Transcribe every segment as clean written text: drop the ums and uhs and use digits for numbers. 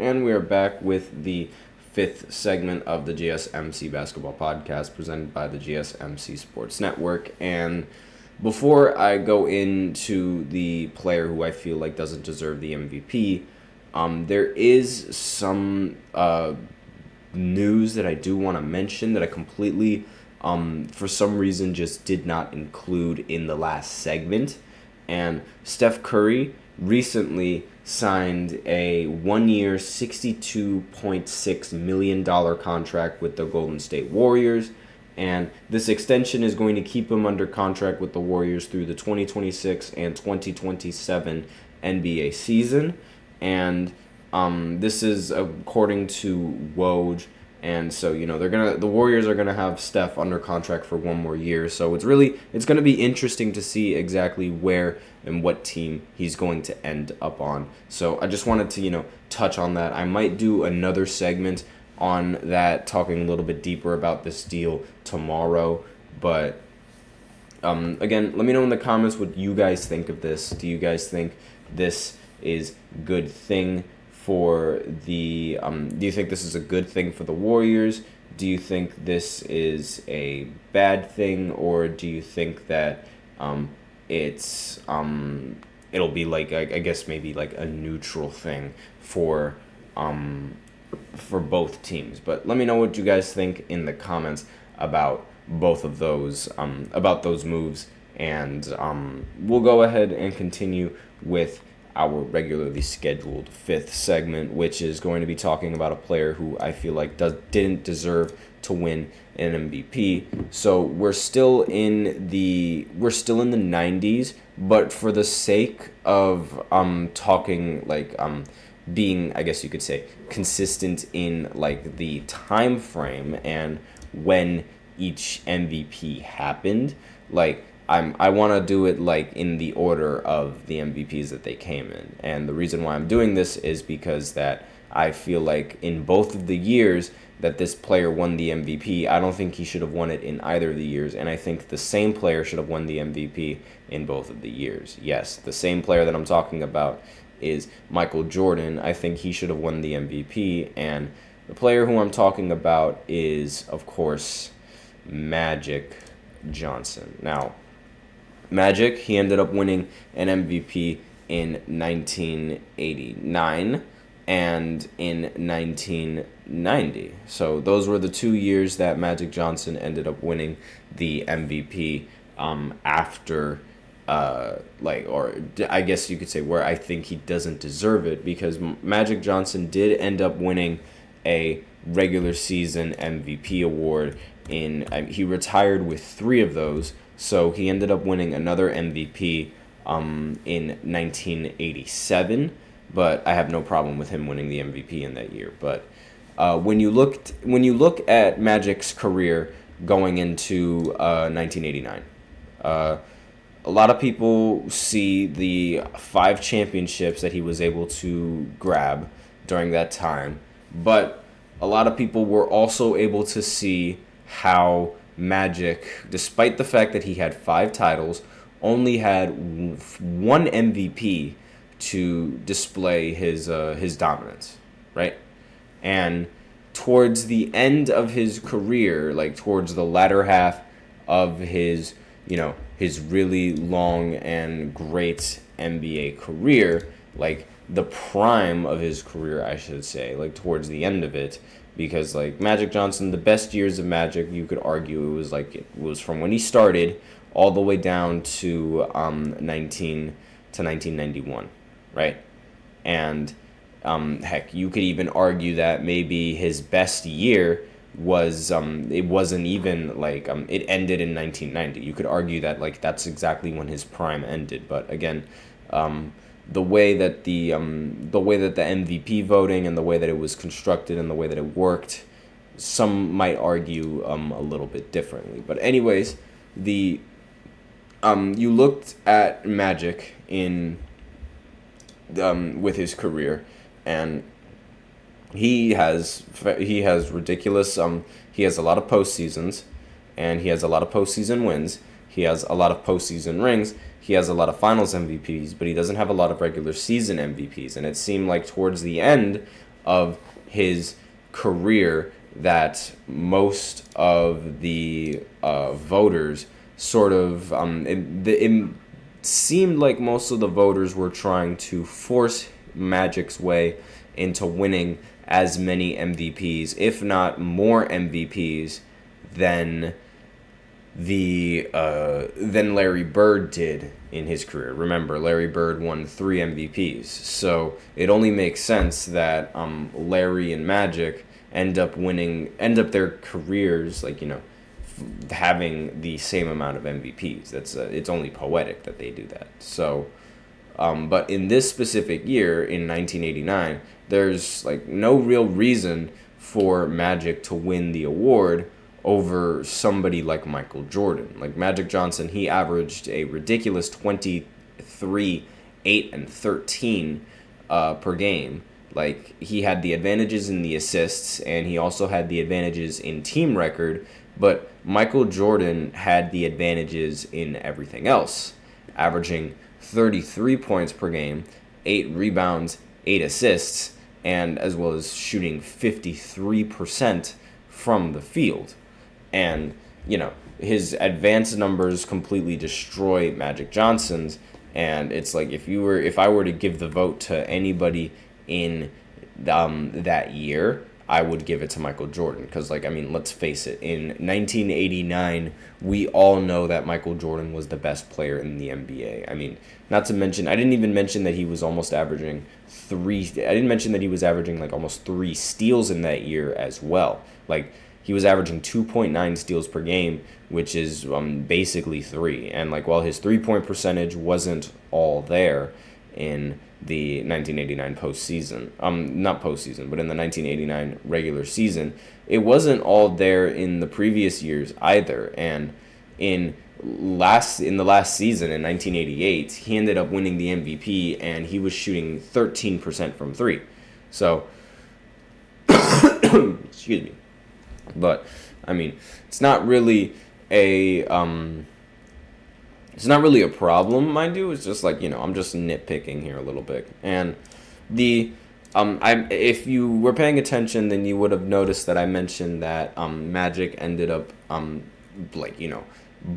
And we are back with the fifth segment of the GSMC Basketball Podcast presented by the GSMC Sports Network. And before I go into the player who I feel like doesn't deserve the MVP, there is some news that I do want to mention that I completely, for some reason, just did not include in the last segment. And Steph Curry recently signed a 1-year, $62.6 million contract with the Golden State Warriors. And this extension is going to keep him under contract with the Warriors through the 2026 and 2027 NBA season. And this is according to Woj. And so, the Warriors are gonna have Steph under contract for 1 more year. So it's gonna be interesting to see exactly where and what team he's going to end up on. So I just wanted to, touch on that. I might do another segment on that, talking a little bit deeper about this deal tomorrow. But again, let me know in the comments what you guys think of this. Do you guys think this is a good thing for the do you think this is a good thing for the Warriors? Do you think this is a bad thing, or do you think that it's it'll be like I guess maybe like a neutral thing for both teams? But let me know what you guys think in the comments about both of those about those moves, and we'll go ahead and continue with our regularly scheduled fifth segment, which is going to be talking about a player who I feel like didn't deserve to win an MVP. So we're still in the 90s, but for the sake of talking like being, I guess you could say, consistent in like the time frame and when each MVP happened, like I want to do it like in the order of the MVPs that they came in. And the reason why I'm doing this is because that I feel like in both of the years that this player won the MVP, I don't think he should have won it in either of the years. And I think the same player should have won the MVP in both of the years. Yes, the same player that I'm talking about is Michael Jordan. I think he should have won the MVP. And the player who I'm talking about is, of course, Magic Johnson. Now, Magic, he ended up winning an MVP in 1989 and in 1990. So those were the 2 years that Magic Johnson ended up winning the MVP after, or I guess you could say where I think he doesn't deserve it, because Magic Johnson did end up winning a regular season MVP award. He retired with 3 of those. So he ended up winning another MVP in 1987, but I have no problem with him winning the MVP in that year. But when you look at Magic's career going into 1989, a lot of people see the 5 championships that he was able to grab during that time, but a lot of people were also able to see how Magic, despite the fact that he had 5 titles, only had 1 MVP to display his dominance, right? And towards the end of his career, like towards the latter half of his really long and great NBA career, like the prime of his career, I should say, like towards the end of it. Because like Magic Johnson, the best years of Magic, you could argue it was from when he started all the way down to 1991, right? And heck, you could even argue that maybe his best year was it wasn't even like it ended in 1990. You could argue that like that's exactly when his prime ended. But again, the way that the MVP voting and the way that it was constructed and the way that it worked, some might argue a little bit differently. But anyways, you looked at Magic in with his career, and he has ridiculous he has a lot of postseasons, and he has a lot of postseason wins. He has a lot of postseason rings. He has a lot of finals MVPs, but he doesn't have a lot of regular season MVPs. And it seemed like towards the end of his career that most of the voters sort of it seemed like most of the voters were trying to force Magic's way into winning as many MVPs, if not more MVPs than than Larry Bird did in his career. Remember, Larry Bird won 3 MVPs, so it only makes sense that Larry and Magic end up their careers having the same amount of MVPs. It's only poetic that they do that. So, but in this specific year, in 1989, there's no real reason for Magic to win the award over somebody like Michael Jordan. Like Magic Johnson, he averaged a ridiculous 23, 8, and 13 per game. Like, he had the advantages in the assists, and he also had the advantages in team record, but Michael Jordan had the advantages in everything else, averaging 33 points per game, 8 rebounds, 8 assists, and as well as shooting 53% from the field. And, his advanced numbers completely destroy Magic Johnson's, and it's like if I were to give the vote to anybody in that year, I would give it to Michael Jordan, because let's face it, in 1989 we all know that Michael Jordan was the best player in the NBA. Not to mention, I didn't even mention that he was averaging almost 3 steals in that year as well. He was averaging 2.9 steals per game, which is basically 3. And while his 3-point percentage wasn't all there in the 1989 postseason, not postseason, but in the 1989 regular season, it wasn't all there in the previous years either. And in the last season in 1988, he ended up winning the MVP, and he was shooting 13% from 3. So, excuse me. But it's not really a problem, mind you. It's just I'm just nitpicking here a little bit. And if you were paying attention, then you would have noticed that I mentioned that Magic ended up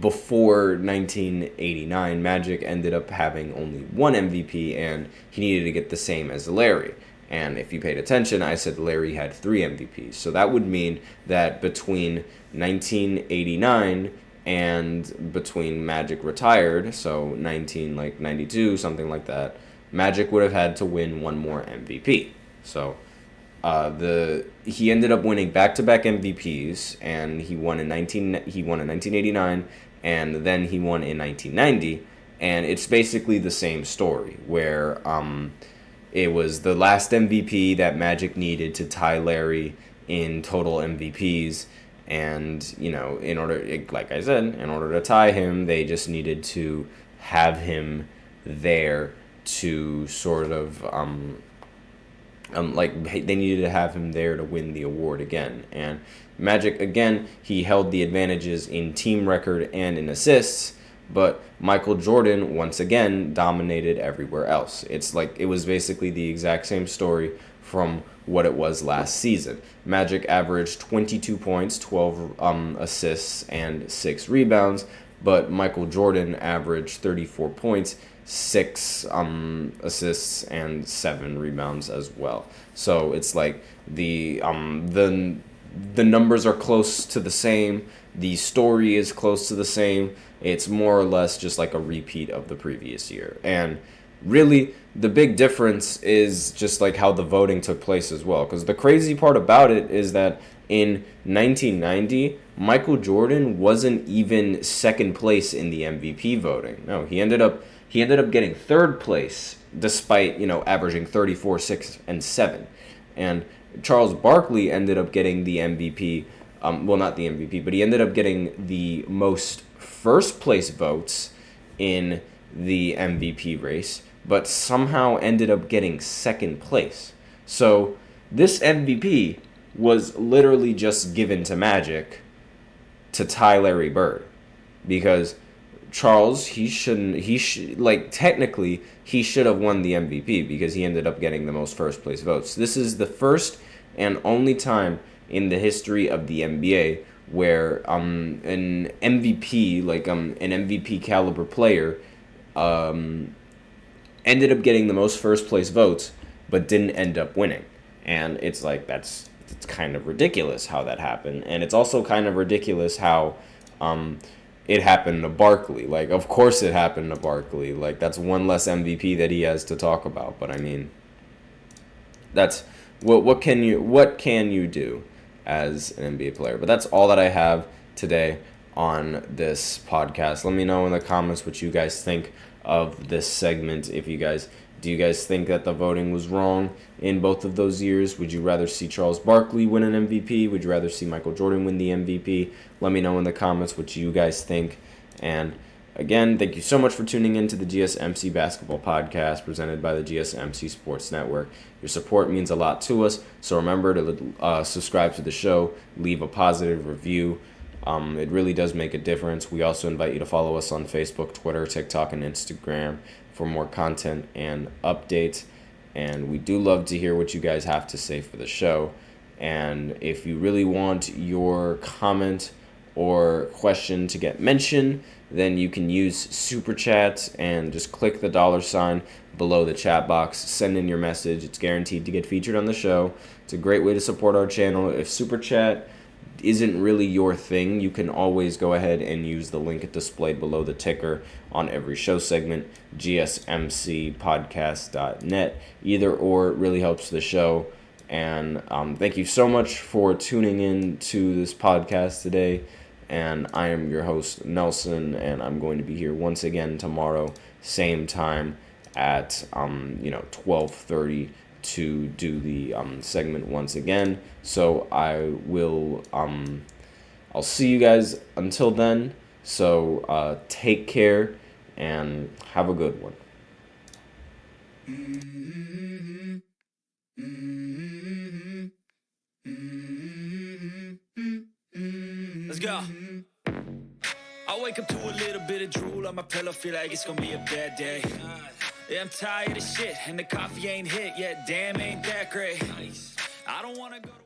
before 1989, Magic ended up having only 1 MVP, and he needed to get the same as Larry. And if you paid attention, I said Larry had 3 MVPs. So that would mean that between 1989 and between Magic retired, so 92, something like that, Magic would have had to win 1 more MVP. So he ended up winning back-to-back MVPs, and he won in 1989, and then he won in 1990. And it's basically the same story, where it was the last MVP that Magic needed to tie Larry in total MVPs. And, in order to tie him, they just needed to have him there to sort of, they needed to have him there to win the award again. And Magic, again, he held the advantages in team record and in assists, but Michael Jordan, once again, dominated everywhere else. It was basically the exact same story from what it was last season. Magic averaged 22 points, 12 assists, and 6 rebounds, but Michael Jordan averaged 34 points, 6 assists, and 7 rebounds as well. So it's the numbers are close to the same. The story is close to the same. It's more or less just a repeat of the previous year. And really, the big difference is just how the voting took place as well. Because the crazy part about it is that in 1990, Michael Jordan wasn't even second place in the MVP voting. No, he ended up getting third place, despite averaging 34, 6, and 7. And Charles Barkley ended up getting the MVP. Not the MVP, but he ended up getting the most first place votes in the MVP race, but somehow ended up getting second place. So this MVP was literally just given to Magic to tie Larry Bird, because Charles, technically, he should have won the MVP because he ended up getting the most first place votes. This is the first and only time in the history of the NBA where an MVP, an MVP caliber player, ended up getting the most first place votes, but didn't end up winning. And it's it's kind of ridiculous how that happened. And it's also kind of ridiculous how it happened to Barkley. Of course it happened to Barkley. That's one less MVP that he has to talk about. But I mean, that's what can you do as an NBA player? But that's all that I have today on this podcast. Let me know in the comments what you guys think of this segment. Do you guys think that the voting was wrong in both of those years? Would you rather see Charles Barkley win an MVP? Would you rather see Michael Jordan win the MVP? Let me know in the comments what you guys think. And again, thank you so much for tuning in to the GSMC Basketball Podcast presented by the GSMC Sports Network. Your support means a lot to us, so remember to subscribe to the show, leave a positive review. It really does make a difference. We also invite you to follow us on Facebook, Twitter, TikTok, and Instagram for more content and updates. And we do love to hear what you guys have to say for the show. And if you really want your comment or question to get mentioned, then you can use Super Chats and just click the $sign below the chat box. Send in your message. It's guaranteed to get featured on the show. It's a great way to support our channel. If Super Chat isn't really your thing, you can always go ahead and use the link displayed below the ticker on every show segment, gsmcpodcast.net. Either or really helps the show. And thank you so much for tuning in to this podcast today. And I am your host, Nelson, and I'm going to be here once again tomorrow, same time at 12:30 to do the segment once again. So I'll see you guys until then. So take care and have a good one. Let's go. I wake up to a little bit of drool on my pillow, feel like it's gonna be a bad day. Yeah, I'm tired of shit, and the coffee ain't hit yet. Damn, ain't that great. I don't wanna go to